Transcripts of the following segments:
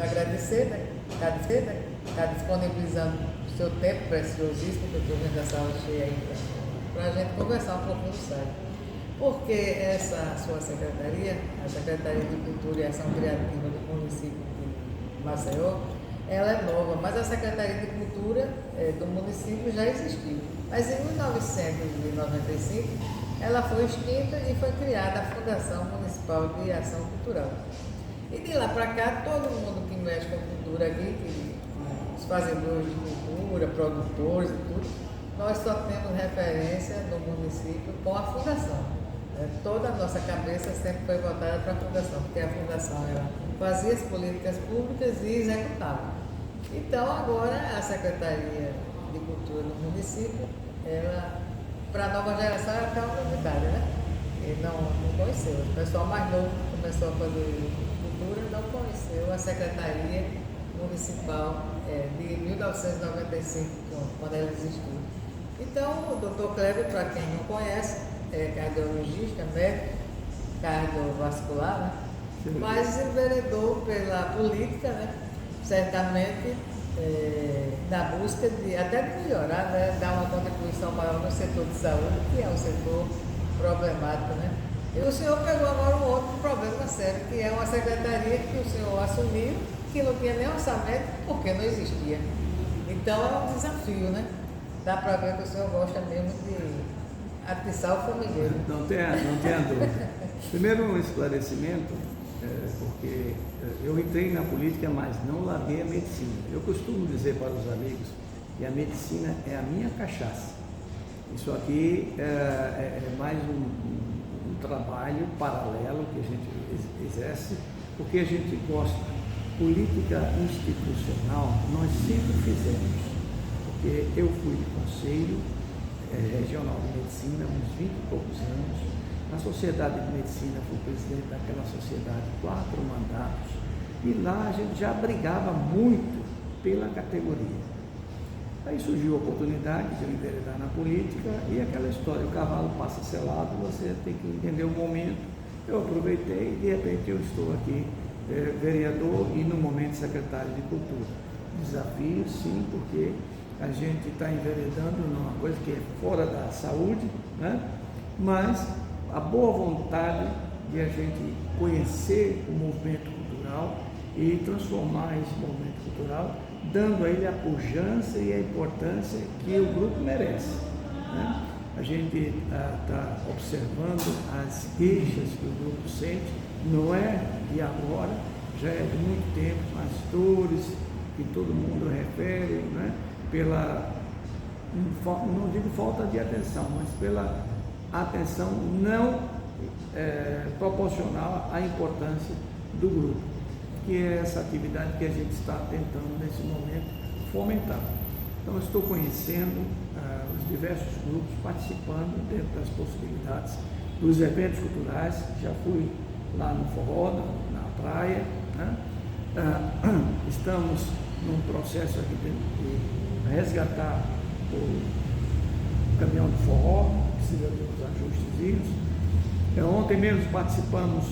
agradecer, né? Está disponibilizando o seu tempo preciosíssimo, que eu estou vendo essa aula cheia aí, para a gente conversar um pouquinho do site. Porque essa sua secretaria, a Secretaria de Cultura e Ação Criativa do município de Maceió, ela é nova, mas a Secretaria de Cultura do município já existiu. Mas em 1995, ela foi extinta e foi criada a Fundação Municipal de Ação Cultural. E de lá para cá, todo mundo que mexe com cultura aqui, os fazedores de cultura, produtores e tudo, nós só temos referência no município com a Fundação. Toda a nossa cabeça sempre foi voltada para a Fundação, porque a Fundação ela fazia as políticas públicas e executava. Então, agora, a Secretaria de Cultura do município, ela, para a nova geração, é até uma novidade, né? E não conheceu. O pessoal mais novo que começou a fazer cultura não conheceu a Secretaria Municipal de 1995, quando ela existiu. Então, o Dr. Kleber, para quem não conhece, é cardiologista, médico, cardiovascular, né? Mas enveredou pela política, né? Certamente na busca de até de melhorar, né? Dar uma contribuição maior no setor de saúde, que é um setor problemático, né? E o senhor pegou agora um outro problema sério, que é uma secretaria que o senhor assumiu, que não tinha nem orçamento, porque não existia. Então é um desafio, né? Dá para ver que o senhor gosta mesmo de atiçar o formigueiro. Não tenha dúvida. Primeiro um esclarecimento, porque eu entrei na política, mas não larguei a medicina. Eu costumo dizer para os amigos que a medicina é a minha cachaça. Isso aqui é mais um trabalho paralelo que a gente exerce, porque a gente gosta. Política institucional nós sempre fizemos, porque eu fui de conselho regional de medicina há uns 20 e poucos anos. Na Sociedade de Medicina fui presidente daquela sociedade 4 mandatos e lá a gente já brigava muito pela categoria. Aí surgiu a oportunidade de eu enveredar na política e aquela história, o cavalo passa selado, você tem que entender o momento. Eu aproveitei e de repente eu estou aqui vereador e no momento secretário de Cultura. Desafio sim, porque a gente está enveredando numa coisa que é fora da saúde, né? Mas a boa vontade de a gente conhecer o movimento cultural e transformar esse movimento cultural, dando a ele a pujança e a importância que o grupo merece, né? A gente está observando as queixas que o grupo sente, não é de agora, já é de muito tempo, as dores que todo mundo refere, né? Pela, não digo falta de atenção, mas pela atenção não proporcional à importância do grupo, que é essa atividade que a gente está tentando nesse momento fomentar. Então eu estou conhecendo os diversos grupos, participando dentro das possibilidades dos eventos culturais, já fui lá no forró, na praia, né? Estamos num processo aqui de resgatar o caminhão de forró, precisa de uns ajustezinhos. Ontem mesmo participamos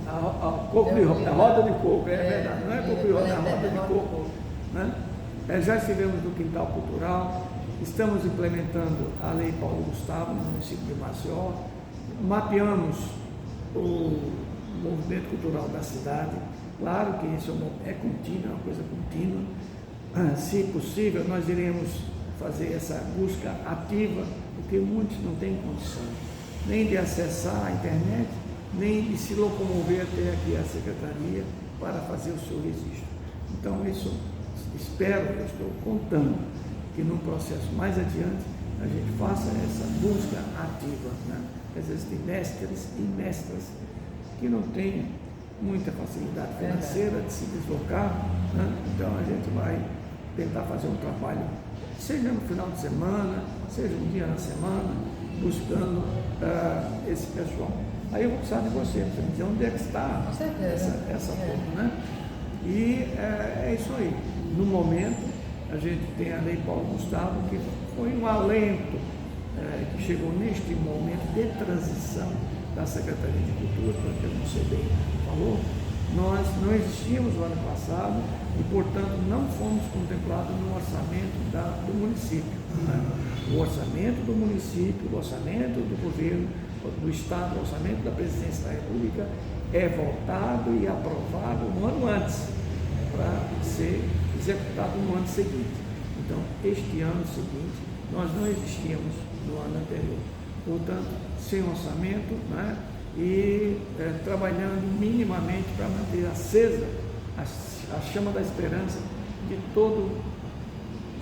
a roda de coco, é verdade, não é coco de roda, é a roda de coco, né? Já estivemos no Quintal Cultural, estamos implementando a Lei Paulo Gustavo no município de Maceió, mapeamos o movimento cultural da cidade. Claro que isso é contínuo, é uma coisa contínua. Se possível, nós iremos fazer essa busca ativa, porque muitos não têm condição nem de acessar a internet, nem de se locomover até aqui a secretaria para fazer o seu registro. Então, isso espero, eu estou contando que num processo mais adiante a gente faça essa busca ativa, né? Às vezes tem mestres e mestras que não têm muita facilidade financeira de se deslocar, né? Então a gente vai tentar fazer um trabalho, seja no final de semana, seja um dia na semana, buscando esse pessoal. Aí eu vou precisar de você dizer onde é que está essa forma, né? E é isso aí. No momento, a gente tem a Lei Paulo Gustavo, que foi um alento que chegou neste momento de transição da Secretaria de Cultura, porque eu não sei bem falou, nós não existíamos no ano passado e, portanto, não fomos contemplados no orçamento do município. Né? O orçamento do município, o orçamento do governo, do Estado, o orçamento da Presidência da República é votado e aprovado um ano antes, para ser executado no ano seguinte. Então, este ano seguinte, nós não existíamos no ano anterior. Portanto, sem orçamento, né? E trabalhando minimamente para manter acesa a chama da esperança de toda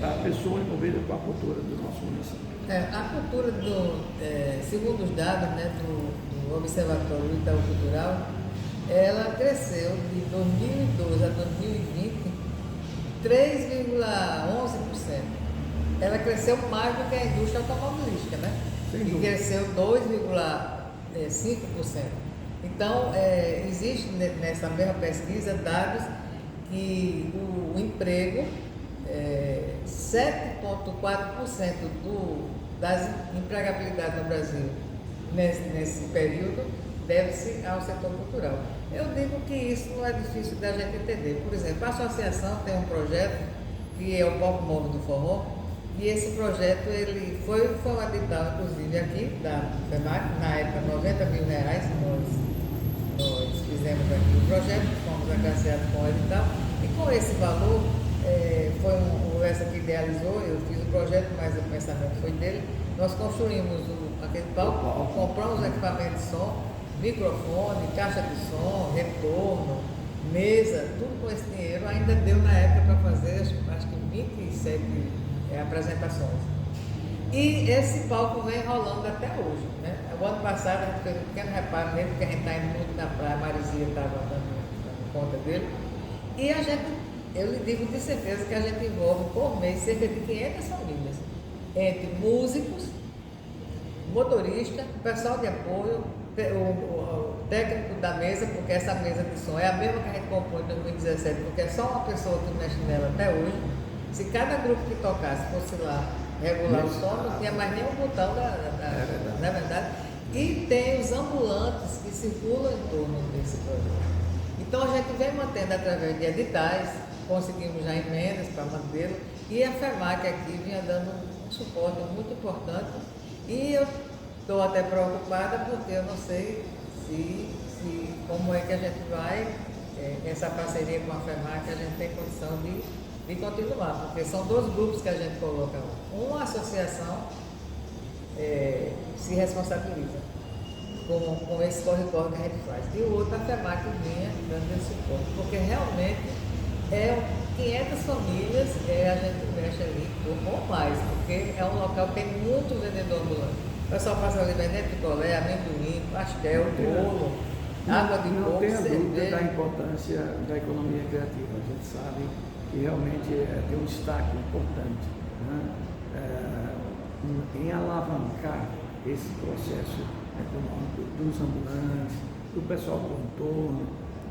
a pessoa envolvida com a cultura do nosso município. A cultura, segundo os dados, né, do Observatório Itaú Cultural, ela cresceu de 2012 a 2020 3,11%. Ela cresceu mais do que a indústria automobilística, né? Que cresceu 2,5%. Então, existe nessa mesma pesquisa dados que o emprego, 7,4% das empregabilidades no Brasil nesse período deve-se ao setor cultural. Eu digo que isso não é difícil da gente entender. Por exemplo, a associação tem um projeto que é o Palco Móvel do Forró, e esse projeto foi um edital, inclusive aqui da FEMAC, na época R$90 mil, nós fizemos aqui o projeto, fomos agraciados com o edital, e com esse valor, foi essa que idealizou, eu fiz o projeto, mas o pensamento foi dele, nós construímos aquele palco, compramos equipamentos de som, microfone, caixa de som, retorno, mesa, tudo com esse dinheiro, ainda deu na época para fazer, acho que 27 apresentações. E esse palco vem rolando até hoje, né? O ano passado a gente fez um pequeno reparo nele, porque a gente está indo muito na praia, a Marizia estava dando conta dele, e eu lhe digo de certeza que a gente envolve por mês cerca de 500 famílias, entre músicos, motorista, pessoal de apoio, o técnico da mesa, porque essa mesa de som é a mesma que a gente comprou em 2017, porque é só uma pessoa que mexe nela até hoje. Se cada grupo que tocasse fosse lá regular o som, não tinha mais nenhum botão, não é verdade? E tem os ambulantes que circulam em torno desse projeto. Então a gente vem mantendo através de editais, conseguimos já emendas para mantê-lo, e a FEMAC aqui vinha dando um suporte muito importante, e eu estou até preocupada porque eu não sei como é que a gente vai, essa parceria com a FEMAC, a gente tem condição de continuar, porque são dois grupos que a gente coloca. Uma associação se responsabiliza com esse corre-corre que a gente faz, e o outro a FEMAC vinha dando esse suporte, porque realmente 500 famílias, a gente mexe ali, ou mais, porque é um local que tem muito vendedor ambulante. O pessoal passa ali vendendo picolé, amendoim, pastel, bolo, água de coco, cerveja. Não tenha dúvida da importância da economia criativa. A gente sabe que realmente tem um destaque importante, né? Em alavancar esse processo econômico dos ambulantes, do pessoal do entorno,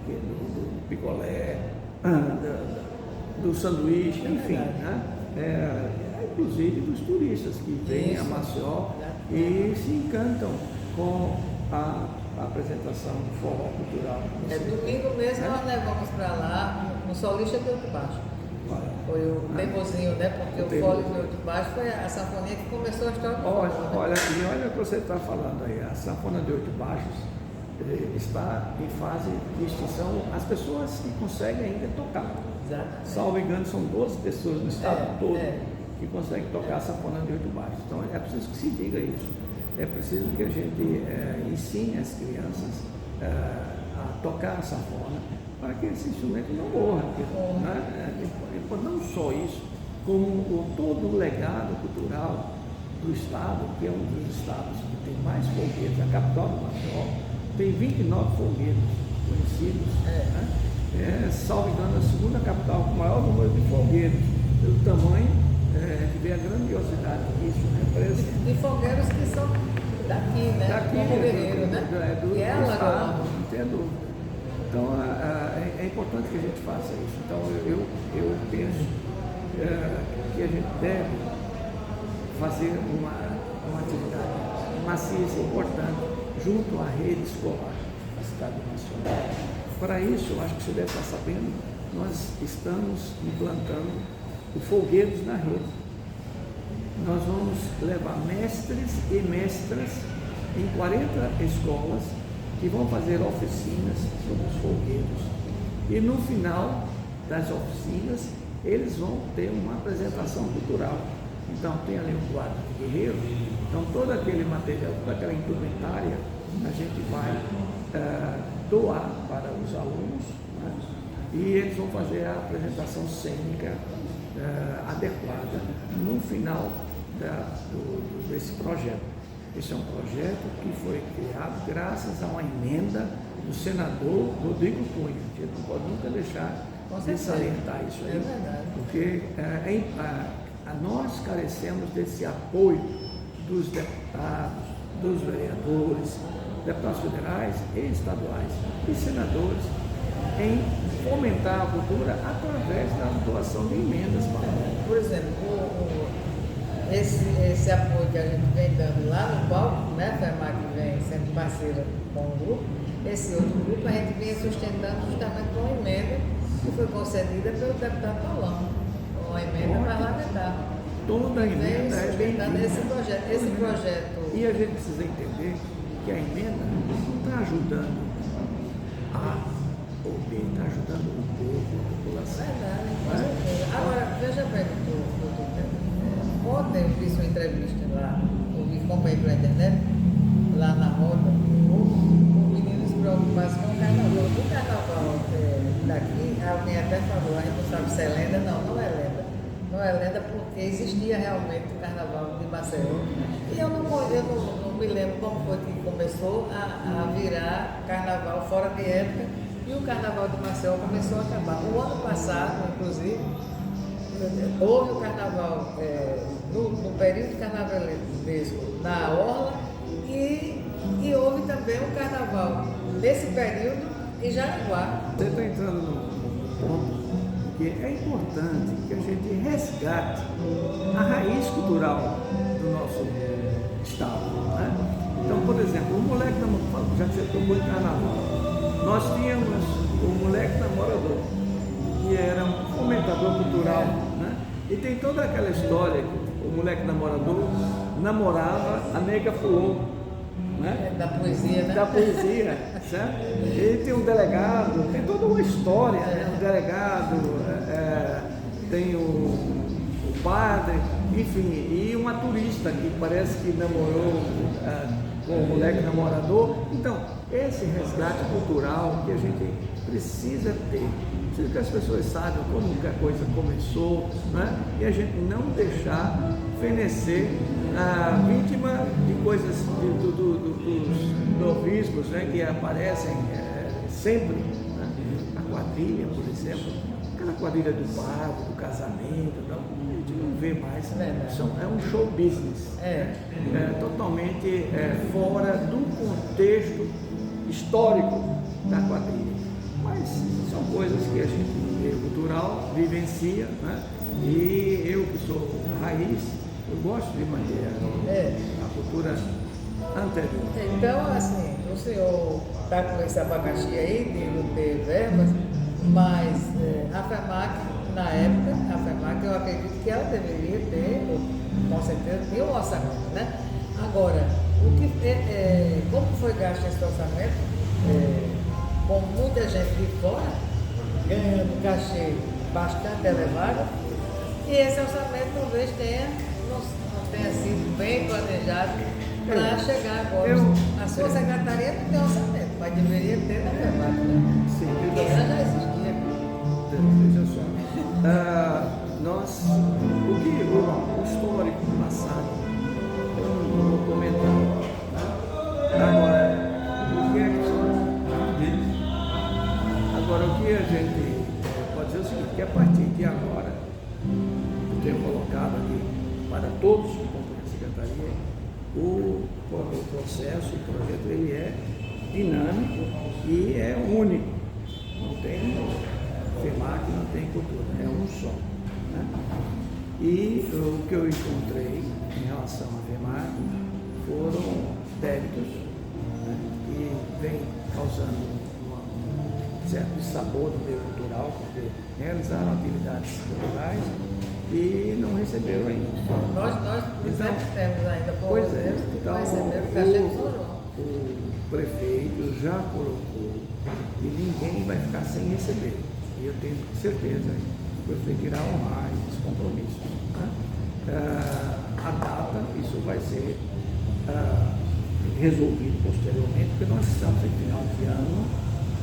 do picolé, do sanduíche, enfim, né? Inclusive dos turistas que vêm a Maceió e se encantam com a apresentação do forró cultural. Domingo mesmo nós levamos para lá um solista de Oito Baixo. Foi o Teimosinho, né? Porque o Fole de Oito Baixo foi a sanfoninha que começou a história do forró. Olha o que você está falando aí, a sanfona de Oito Baixos está em fase de extinção. As pessoas que conseguem ainda tocar. Exatamente. Salvo engano, são 12 pessoas no estado todo que conseguem tocar a sanfona de Oito Baixos. Então é preciso que se diga isso. É preciso que a gente ensine as crianças a tocar a sanfona para que esse instrumento não morra. Não só isso, como todo o legado cultural do estado, que é um dos estados que tem mais folguedos, a capital do Maceió, tem 29 folguedos conhecidos. Salvo engano, a segunda capital com o maior número de folguedos, pelo tamanho que vê a grandiosidade que isso representa. De folgueiros que são daqui, né? Daqui, Guerreiro, né? Do estado, não tem dúvida. Então, é importante que a gente faça isso. Então, eu penso que a gente deve fazer uma atividade maciça, importante, junto à rede escolar da cidade nacional. Para isso, eu acho que você deve estar sabendo, nós estamos implantando o Folguedos na Rede. Nós vamos levar mestres e mestras em 40 escolas que vão fazer oficinas sobre os folguedos. E no final das oficinas, eles vão ter uma apresentação cultural. Então, tem ali um quadro de guerreiro, então todo aquele material, toda aquela indumentária, a gente vai doar para os alunos, né? E eles vão fazer a apresentação cênica adequada no final desse projeto. Esse é um projeto que foi criado graças a uma emenda do senador Rodrigo Cunha. A gente não pode nunca deixar de salientar isso aí, porque nós carecemos desse apoio dos deputados, dos vereadores, deputados federais e estaduais e senadores em fomentar a cultura através da doação de emendas parlamentares. Por exemplo, esse apoio que a gente vem dando lá no palco, né, a FEMAC vem sendo parceira com o grupo, esse outro grupo a gente vinha sustentando justamente com uma emenda que foi concedida pelo deputado Paulão, uma emenda parlamentar. Toda a emenda é bem-vinda. Esse projeto. E a gente precisa entender que a emenda não está ajudando A ou B, está ajudando o povo, a população. Verdade, com certeza. Agora, veja bem, doutor, ontem eu fiz uma entrevista lá, ouvi companheiro da internet, lá na roda, o menino se preocupasse com o carnaval. O carnaval daqui, alguém até falou, a gente não sabe se é lenda, não é lenda. Não é lenda porque existia realmente o carnaval de Maceió. E eu não me lembro como foi que começou a virar carnaval fora de época e o carnaval de Maceió começou a acabar. O ano passado, inclusive, houve o carnaval no período carnavalesco na Orla e houve também o carnaval nesse período em Jaraguá. Você está entrando num ponto que é importante que a gente resgate a raiz cultural do nosso estado, né? Então, por exemplo, o moleque namorador, já que você tocou em carnaval, nós tínhamos o moleque namorador, que era um fomentador cultural, né? E tem toda aquela história que o moleque namorador namorava a nega fulô, né? Da poesia, né? Da poesia, certo? E tem um delegado, tem toda uma história, né? Um delegado, tem o padre, enfim, e uma turista que parece que namorou com o moleque namorador. Então, esse resgate cultural que a gente precisa ter, precisa que as pessoas saibam como que a coisa começou, né? E a gente não deixar fenecer a vítima de coisas dos novismos, né, que aparecem sempre, né? A quadrilha, por exemplo, aquela quadrilha do padre, do casamento, a gente não vê mais. É um show business, totalmente fora do contexto histórico da quadrilha. Mas são coisas que a gente, no meio cultural, vivencia, né? E eu que sou raiz, eu gosto de manter a cultura anterior. Então, assim, o senhor está com esse abacaxi aí de não ter verbas, mas a FEMAC, na época, eu acredito que ela deveria ter, com certeza, ter um orçamento, né? Agora, como foi gasto esse orçamento, com muita gente de fora, ganhando cachê bastante elevado, e esse orçamento talvez não tenha sido bem planejado para chegar agora. A sua secretaria não tem orçamento, mas deveria ter na FEMAC, né? Sim, porque ela já existia. Veja só. O histórico passado, eu não vou comentar. Tá? Agora, o que a gente pode dizer é o seguinte, que a partir de agora, eu tenho colocado aqui para todos que compõem a secretaria, o processo, o projeto, ele é dinâmico e é único. Não tem FEMAC, não tem cultura, é um só. Né? E o que eu encontrei em relação à FEMAC foram débitos, né? e vem causando um certo dissabor no meio cultural, porque realizaram atividades culturais e não receberam ainda. Nós Então, temos ainda pois é, povos que então não receberam o cachê do São João. o prefeito já colocou e ninguém vai ficar sem receber. E eu tenho certeza que o prefeito irá honrar esses compromissos. Né? A data, isso vai ser resolvido posteriormente, porque nós estamos em final de ano,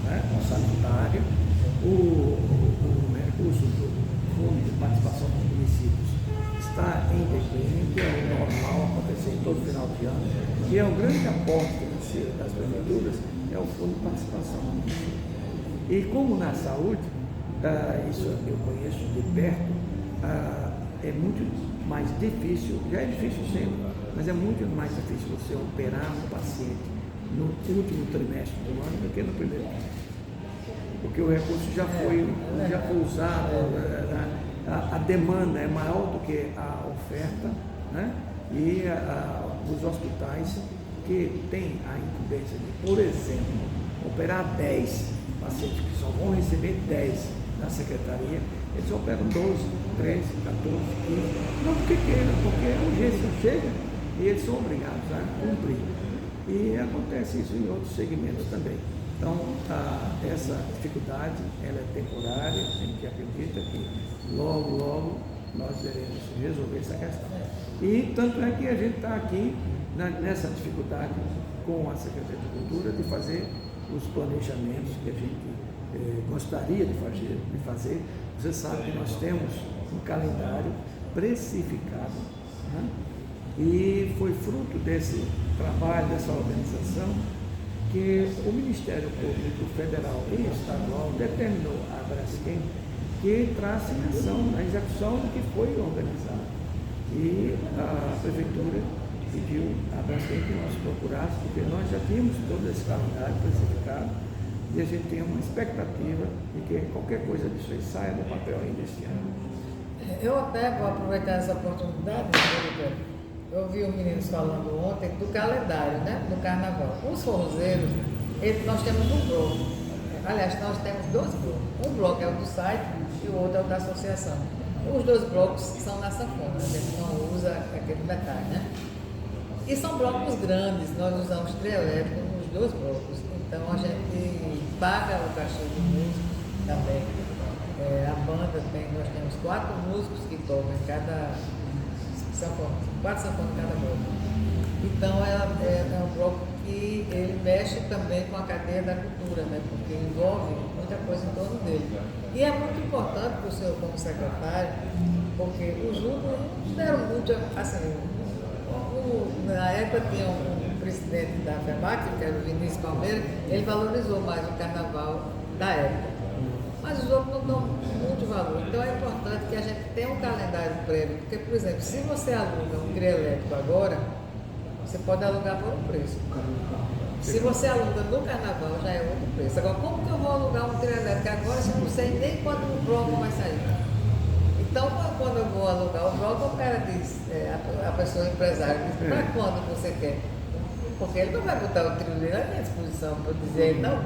né, orçamentário, o recurso do Fundo de Participação dos Municípios está em declínio, que é o normal acontecer em todo final de ano, e é o grande aporte financeiro das prefeituras, é o Fundo de Participação do Município. E como na saúde, isso eu conheço de perto, é muito mais difícil, já é difícil sempre, mas é muito mais difícil você operar um paciente no último trimestre do ano do que no primeiro trimestre. Porque o recurso já foi usado, a demanda é maior do que a oferta, né? E os hospitais que têm a incumbência de, por exemplo, operar 10 pacientes que só vão receber 10 da secretaria, eles operam 12, 13, 14, 15, não porque queiram, porque a urgência chega e eles são obrigados a cumprir. E acontece isso em outros segmentos também. Então, essa dificuldade, ela é temporária, a gente acredita que logo nós veremos resolver essa questão. E tanto é que a gente está aqui nessa dificuldade com a Secretaria de Cultura de fazer os planejamentos que a gente gostaria de fazer. Você sabe que nós temos um calendário precificado, né? E foi fruto desse trabalho, dessa organização, que o Ministério Público Federal e Estadual determinou à Braskem que entrasse em ação na execução do que foi organizado. E a Prefeitura pediu à Braskem que nós procurássemos, porque nós já tínhamos todo esse calendário precificado e a gente tem uma expectativa de que qualquer coisa disso aí saia do papel ainda este ano. Eu até vou aproveitar essa oportunidade, eu ouvi os meninos falando ontem do calendário, né, do carnaval. Os forrozeiros, nós temos um bloco. Aliás, nós temos 2 blocos. Um bloco é o do site e o outro é o da associação. Os 2 blocos são na sanfona, a gente não usa aquele metal, né? E são blocos grandes, nós usamos trio elétrico nos 2 blocos. Então a gente paga o cachê do músico também. A banda nós temos 4 músicos que tocam em cada sanfona, 4 sanfonas em cada bloco. Então é um bloco que ele mexe também com a cadeia da cultura, né? Porque envolve muita coisa em torno dele. E é muito importante para o senhor como secretário, porque os grupos não deram muito, assim, na época tinha um presidente da FEMAC, que era o Vinícius Palmeira, ele valorizou mais o carnaval da época. Mas os outros não dão muito valor. Então é importante que a gente tenha um calendário prévio, porque, por exemplo, se você aluga um trio elétrico agora, você pode alugar por um preço. Se você aluga no carnaval, já é outro preço. Agora, como que eu vou alugar um trio elétrico agora se eu não sei nem quando o bloco vai sair? Então, quando eu vou alugar o bloco, o cara diz, a pessoa empresária diz, para quando você quer? Porque ele não vai botar o trio dele à minha disposição para dizer, não,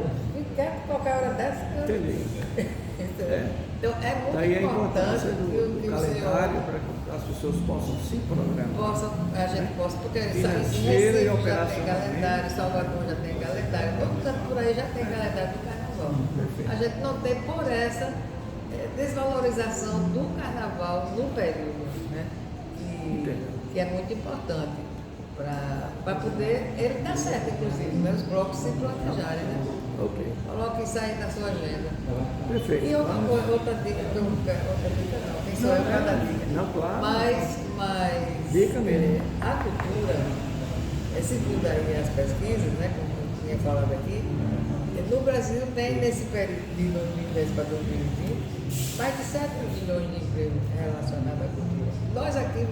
quer qualquer hora dessa. Entendi. Então, é muito Daí a importante importância do calendário para que as pessoas possam se programar. A gente possa, porque Financeiro e Recife já tem operacionalmente. calendário, Salvador já tem calendário, todo canto por aí já tem calendário do carnaval. Perfeito. A gente não tem por essa desvalorização do carnaval no período, né? Que é muito importante para poder ele dar certo, inclusive, né? Os blocos se planejarem, né? Ok. Coloque isso aí na sua agenda. Perfeito. E outra dica que eu não quero, outra dica não, tem só eu cada dica. Não, claro. Mas Dica mesmo. a cultura, segundo aí as pesquisas, né, como eu tinha falado aqui, no Brasil tem nesse período de 2010 para 2020 mais de 7 milhões de empregos relacionados à cultura. Nós aqui,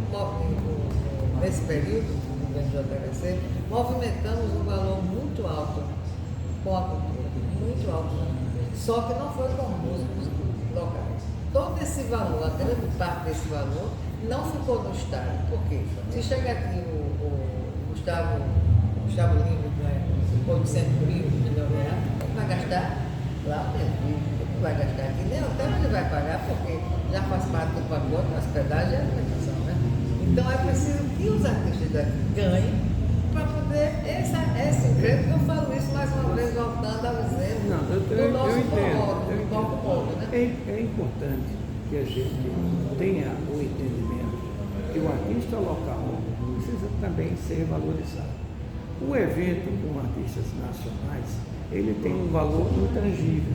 nesse período, no JHC, movimentamos um valor muito alto com a cultura, muito alto. Só que não foi com músicos locais. Todo esse valor, a grande parte desse valor, não ficou no Estado. Por quê? Se chega aqui o Gustavo Lima, né, 800 milhões de reais, ele vai gastar lá mesmo. Ele vai gastar aqui, nem até ele vai pagar, porque já faz parte do pacote, a hospedagem e a alimentação, né? Então é preciso que os artistas daqui ganhem para poder esse emprego. Eu falo isso mais uma vez, voltando ao exemplo do nosso povo, né? É importante que a gente tenha o entendimento que o artista local precisa também ser valorizado. O evento com artistas nacionais, ele tem um valor intangível.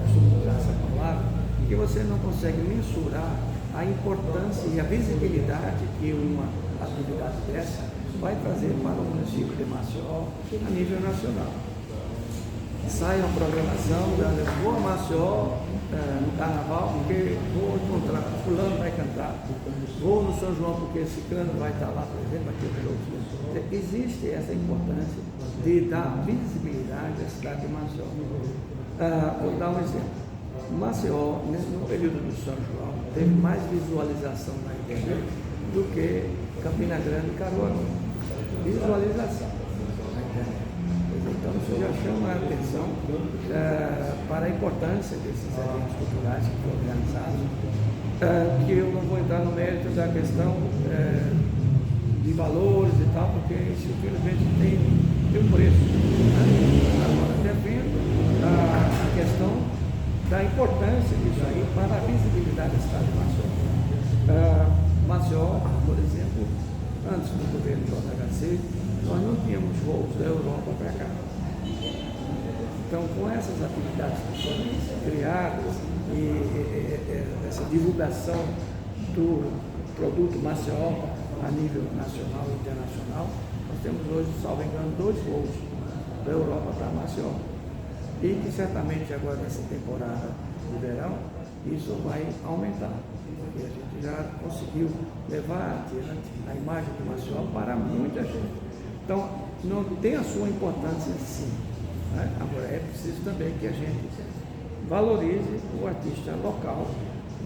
Costumo usar essa palavra, porque você não consegue mensurar a importância e a visibilidade que uma atividade dessa vai trazer para o município de Maceió a nível nacional. Sai uma programação, vou a Maceió no carnaval porque vou encontrar, fulano vai cantar, vou no São João porque esse cano vai estar lá, por exemplo, aqui no outro. Existe essa importância de dar visibilidade à cidade de Maceió. Vou dar um exemplo. Maceió, no período do São João, teve mais visualização na internet do que Campina Grande e Caruaru. Visualização na internet. Então, isso já chama a atenção para a importância desses eventos culturais que foram organizados, que eu não vou entrar no mérito da questão de valores e tal, porque isso infelizmente tem um preço. Né? Agora, defendo a questão da importância disso aí para a visibilidade da cidade de Maceió. Maceió, por exemplo, antes do governo do JHC, nós não tínhamos voos da Europa para cá. Então, com essas atividades que foram criadas e essa divulgação do produto Maceió a nível nacional e internacional, nós temos hoje, salvo engano, 2 voos da Europa para Maceió. E que certamente agora nessa temporada de verão, isso vai aumentar. Porque a gente já conseguiu levar adiante a imagem de Maceió para muita gente. Então, não tem a sua importância sim. Né? Agora, é preciso também que a gente valorize o artista local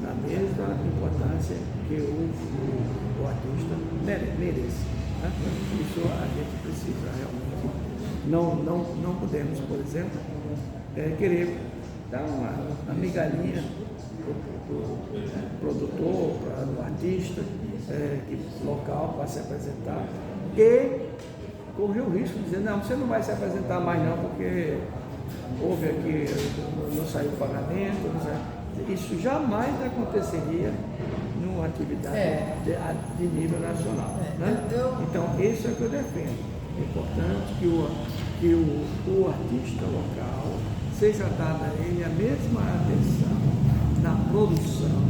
na mesma importância que o artista merece. Né? Isso a gente precisa realmente. Não podemos, por exemplo, querer dar uma migalhinha para o produtor, para o artista local para se apresentar e correr o risco de dizer, não, você não vai se apresentar mais não, porque houve aqui, não saiu pagamento, isso jamais aconteceria numa atividade de nível nacional. Né? Então, isso é o que eu defendo. É importante que o artista local seja dada a ele a mesma atenção na produção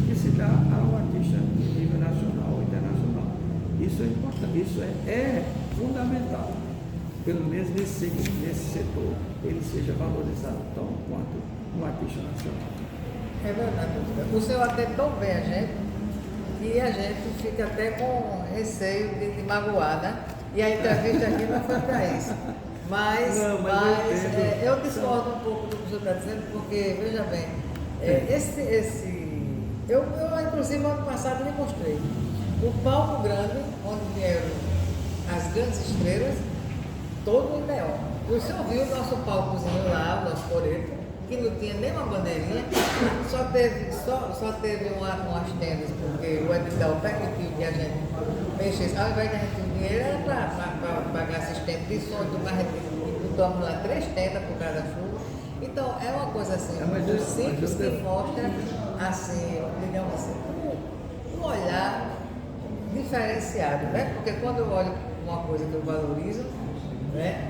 que se dá ao artista de nível nacional e internacional. Isso é importante, isso é fundamental. Pelo menos nesse setor, ele seja valorizado tão quanto um artista nacional. É verdade. O senhor atende tão bem a gente que a gente fica até com receio de magoar, né? E a entrevista aqui não foi para isso. Mas eu discordo um pouco do que o senhor está dizendo, porque, veja bem, eu inclusive ano passado lhe mostrei o palco grande, onde vieram as grandes estrelas, todo em neon. O senhor viu o nosso palcozinho lá, o nosso coreto, que não tinha nem uma bandeirinha, só teve umas tendas, porque o edital permitiu que a gente mexesse, ao invés de a gente ter dinheiro, era para pagar assistente de som, mas a gente botamos lá 3 tendas por cada chuva. Então, é uma coisa assim, muito simples, que mostra, assim, digamos assim, um olhar diferenciado, né? Porque quando eu olho uma coisa que eu valorizo, né?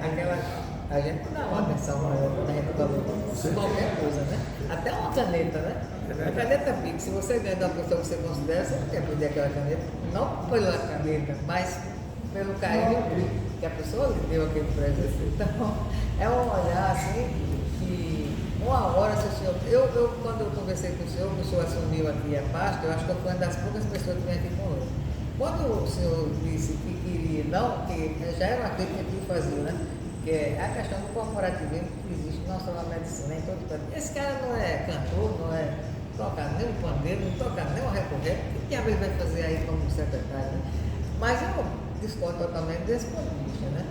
A gente dá uma atenção maior quando a gente valoriza qualquer coisa, né? Até uma caneta, né? A caneta Bic, se você ganha de uma pessoa que você considera, você não quer perder aquela caneta, não pela caneta, mas pelo carinho que a pessoa lhe deu aquele presente. Então, é um olhar assim que uma hora, se o senhor. Quando eu conversei com o senhor assumiu aqui a pasta, eu acho que eu fui uma das poucas pessoas que vem aqui conosco. Quando o senhor disse que queria, não, que já era uma crítica que ele fazia, né? Que é a questão do corporativismo que existe não só na medicina, em todo o país. Esse cara não é cantor, não é tocar nem um pandeiro, não toca nem um recorrente, o que diabo ele vai fazer aí como secretário, né? Mas eu discordo totalmente desse ponto de vista, né?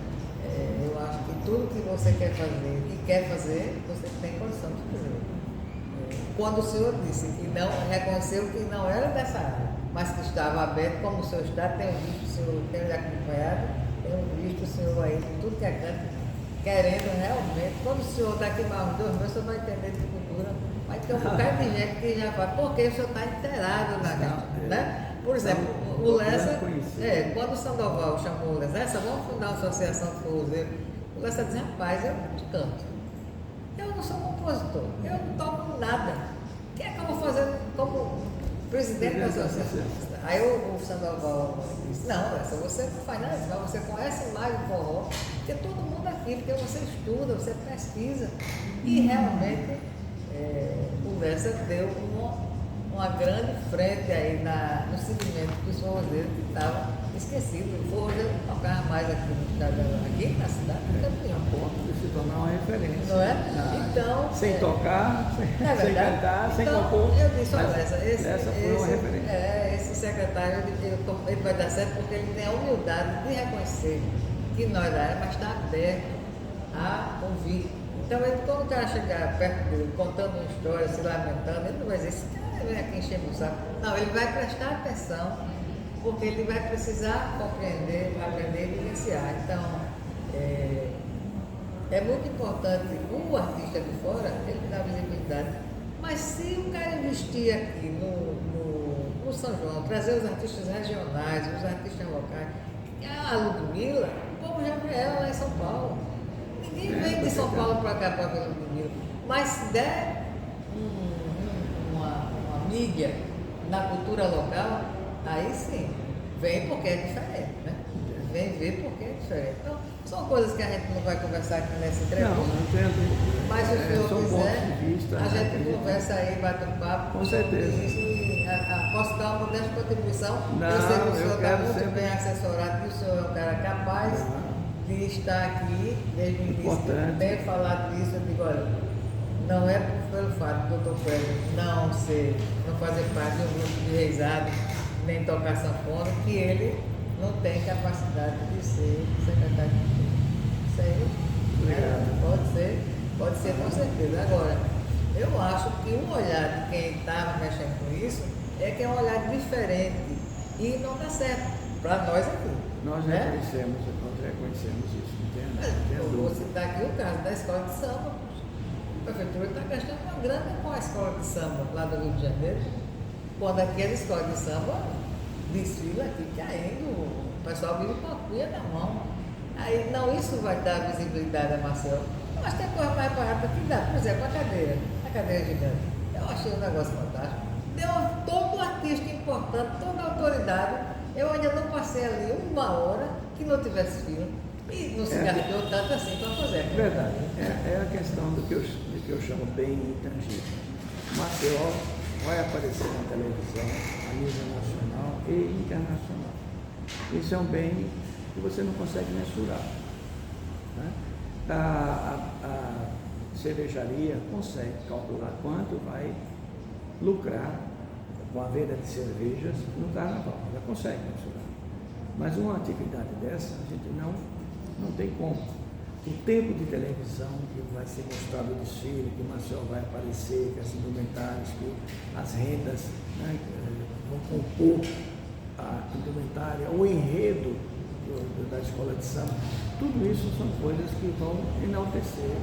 eu acho que tudo que você quer fazer e quer fazer, você tem condição de fazer. Quando o senhor disse que não, reconheceu que não era dessa área, mas que estava aberto, como o senhor está, tenho visto o senhor, tenho lhe acompanhado, tenho visto o senhor aí, tudo que é canto, querendo realmente, quando o senhor daqui mais uns 2 meses, o senhor vai entender de cultura, vai ter um bocado de gente que já vai, porque o senhor está inteirado na questão, né? Por exemplo, o Lessa, quando o Sandoval chamou o Lessa, vamos fundar uma associação de forrozeiro, o Lessa disse, rapaz, eu canto. Eu não sou compositor, eu não toco nada. O que é que eu vou fazer como presidente da associação? Aí o Sandoval disse, não, Lessa, você não faz nada disso, mas você conhece mais o forró, porque todo mundo aqui, porque você estuda, você pesquisa. E realmente o Lessa deu uma grande frente aí no segmento dos forrozeiros que estavam esquecidos. O forrozeiro não tocava mais aqui no estado, aqui na cidade, no Campeão. Ponto de se tornar uma referência. Não é? Então, sem tocar, sem cantar, sem então, compor. Eu disse, olha, essa foi uma referência. Esse secretário, ele vai dar certo porque ele tem a humildade de reconhecer que nós da área, mas está aberto a ouvir. Então, quando o cara chegar perto dele, contando uma história, se lamentando, ele não vai dizer, esse cara vem aqui enchendo o saco. Não, ele vai prestar atenção, porque ele vai precisar compreender, aprender e vivenciar. Então, é muito importante o artista de fora, ele dá visibilidade. Mas se o cara investir aqui no São João, trazer os artistas regionais, os artistas locais, a Ludmilla, o povo já vê ela lá em São Paulo. Ninguém vem de São Paulo para cá para ver a Ludmilla. Mas se der uma mídia na cultura local, aí sim, vem porque é diferente, né? Vem ver porque é diferente. Então, são coisas que a gente não vai conversar aqui nessa entrevista. Não entendo. Mas se o senhor quiser, vista, a gente conversa aí, bate um papo. Com certeza. Isso, e posso dar uma modesta contribuição. Não, eu sei que o senhor está muito sempre bem assessorado, que o senhor é um cara capaz de estar aqui desde o início. Tenho falado disso, eu digo, olha, não é pelo fato do Dr. Fred não fazer parte de um grupo de reisado, nem tocar sanfona, que ele não tem capacidade de ser secretário de cultura. Isso aí, pode ser com certeza. Agora, eu acho que um olhar de quem estava mexendo com isso é que é um olhar diferente e não está certo para nós aqui. Nós reconhecemos isso, entende? Eu vou citar aqui o caso da escola de samba. A prefeitura está gastando uma grana com a escola de samba lá do Rio de Janeiro, quando aqui as escolas de samba desfila aqui caindo, o pessoal vive com a cuia na mão. Aí, não, isso vai dar visibilidade a Maceió. Mas tem coisa mais barata que dá. Por exemplo, a cadeira gigante. Eu achei um negócio fantástico. Deu todo artista importante, toda autoridade. Eu ainda não passei ali 1 hora que não tivesse fila. E não se gastou tanto assim para fazer. Verdade. É a questão do que eu chamo bem intangível. Maceió vai aparecer na televisão a nível nacional e internacional. Isso é um bem que você não consegue mensurar. Né? A cervejaria consegue calcular quanto vai lucrar com a venda de cervejas no carnaval. Ela consegue mensurar. Mas uma atividade dessa, a gente não tem como. O tempo de televisão que vai ser mostrado o desfile, que o Maceió vai aparecer, que as indumentárias, que as rendas, né, vão compor a indumentária, o enredo da escola de samba, tudo isso são coisas que vão enaltecer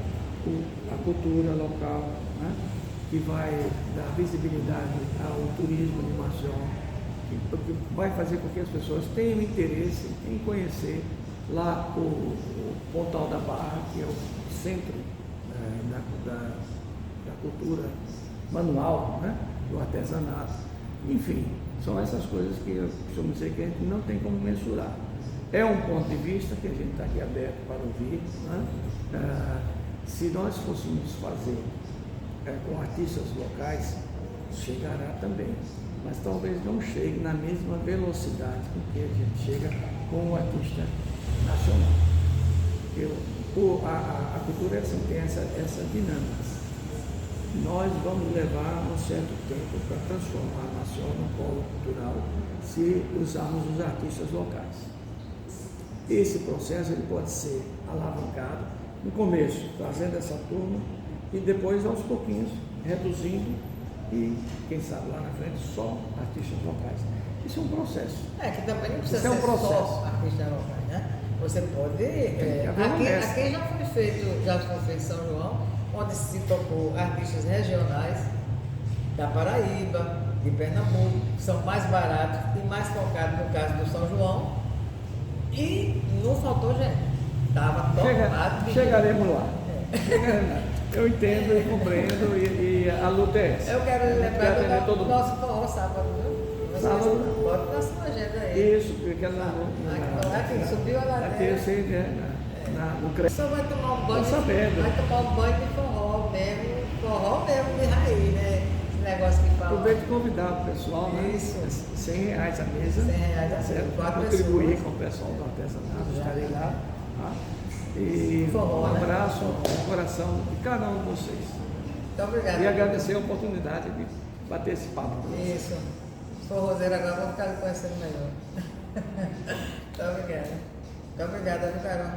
a cultura local, né, que vai dar visibilidade ao turismo de Maceió, que vai fazer com que as pessoas tenham interesse em conhecer lá o Pontal da Barra, que é o centro da cultura manual, né, do artesanato. Enfim, são essas coisas que eu costumo dizer que a gente não tem como mensurar. É um ponto de vista que a gente está aqui aberto para ouvir. Né? Se nós fôssemos fazer com artistas locais, chegará também, mas talvez não chegue na mesma velocidade com que a gente chega com o artista nacional. Porque a cultura tem essa dinâmica. Nós vamos levar um certo tempo para transformar a Maceió num polo cultural se usarmos os artistas locais. esse processo ele pode ser alavancado no começo, trazendo essa turma e depois aos pouquinhos reduzindo e quem sabe lá na frente só artistas locais. Isso é um processo. Que também não precisa Isso é um ser processo. só artistas locais, né? Você pode. Aqui já foi feito em São João, onde se tocou artistas regionais da Paraíba, de Pernambuco, que são mais baratos e mais focados no caso do São João. E não faltou gente. Estava tocado. Chegaremos lá. Chegaremos lá. Eu entendo, eu compreendo e a luta é essa. Eu quero lembrar do todo nosso forró sábado, viu? Sábado. Bota na sua agenda aí. Isso, porque ela Aqui, subiu a ladeira. Aqui eu sei, no crédito. Só vai tomar um banho. Tô sabendo. Vai tomar um banho de forró mesmo de raiz, né? Esse negócio que fala. Aproveito de convidar o pessoal, né? Isso. R$100 a mesa. R$100 a mesa. Certo? Para 4 contribuir pessoas. com o pessoal do artesanato, estarei lá. Tá? E Forró, um né? abraço no coração de cada um de vocês. Muito obrigada. E agradecer a oportunidade de bater esse papo com vocês. Isso. Forrozeiro agora, vou ficar lhe conhecendo melhor. Muito obrigada. Muito obrigada, viu, Carol?